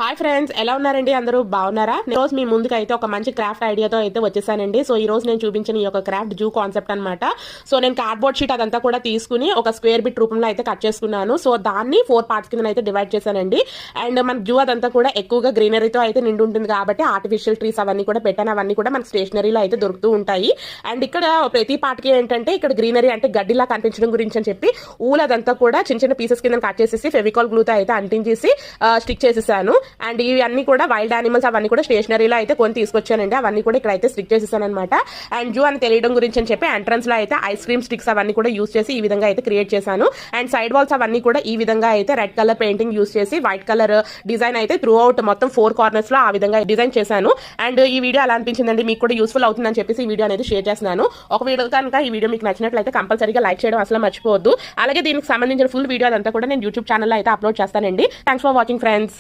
Hi friends, ఎలా ఉన్నారండి? అందరూ బాగున్నారా? రోజు మీ ముందుకు అయితే ఒక మంచి క్రాఫ్ట్ ఐడియాతో అయితే వచ్చేసానండి. సో ఈ రోజు నేను చూపించిన ఈ యొక్క క్రాఫ్ట్ జూ కాన్సెప్ట్ అనమాట. సో నేను కార్డ్బోర్డ్ షీట్ అదంతా కూడా తీసుకుని ఒక స్క్వేర్ బిట్ రూపంలో అయితే కట్ చేసుకున్నాను. సో దాన్ని 4 పార్ట్స్ కింద అయితే డివైడ్ చేశానండి. అండ్ మన జూ అదంతా కూడా ఎక్కువగా గ్రీనరీతో అయితే నిండి ఉంటుంది కాబట్టి ఆర్టిఫిషియల్ ట్రీస్ అవన్నీ కూడా పెట్టాను. అవన్నీ కూడా మనకి స్టేషనరీలో అయితే దొరుకుతూ ఉంటాయి. అండ్ ఇక్కడ ప్రతి పార్ట్కి ఏంటంటే ఇక్కడ గ్రీనరీ అంటే గడ్డిలా కనిపించడం గురించి అని చెప్పి ఊలు అదంతా కూడా చిన్న చిన్న పీసెస్ కింద కట్ చేసేసి ఫెవికాల్ గ్లూతో అయితే అంటించేసి స్టిక్ చేసేసాను. అండ్ ఇవన్నీ కూడా వైల్డ్ యానిమల్స్ అవన్నీ కూడా స్టేషనరీలో అయితే కొని తీసుకొచ్చానండి. అవన్నీ కూడా ఇక్కడ అయితే స్టిక్ చేసేసాను అనమాట. అండ్ జూ అని తెలియడం గురించి అని చెప్పి ఎంట్రన్స్ లో అయితే ఐస్ క్రీమ్ స్టిక్స్ అవన్నీ కూడా యూస్ చేసి ఈ విధంగా అయితే క్రియేట్ చేశాను. అండ్ సైడ్ వాల్స్ అవన్నీ కూడా ఈ విధంగా అయితే రెడ్ కలర్ పెయింటింగ్ యూస్ చేసి వైట్ కలర్ డిజైన్ అయితే త్రూ అవుట్ మొత్తం 4 కార్నర్స్ లో ఆ విధంగా డిజైన్ చేశాను. అండ్ ఈ వీడియో ఎలా అనిపించిందండి? మీకు కూడా యూస్ఫుల్ అవుతుందని చెప్పేసి ఈ వీడియో అనేది షేర్ చేస్తున్నాను. ఒక వీడియో కనుక ఈ వీడియో మీకు నచ్చినట్లయితే కంపల్సరీగా లైక్ చేయడం అసలు మర్చిపోవద్దు. అలాగే దీనికి సంబంధించిన ఫుల్ వీడియో అదంతా కూడా నేను యూట్యూబ్ ఛానల్లో అయితే అప్లోడ్ చేస్తానండి. Thanks for watching friends.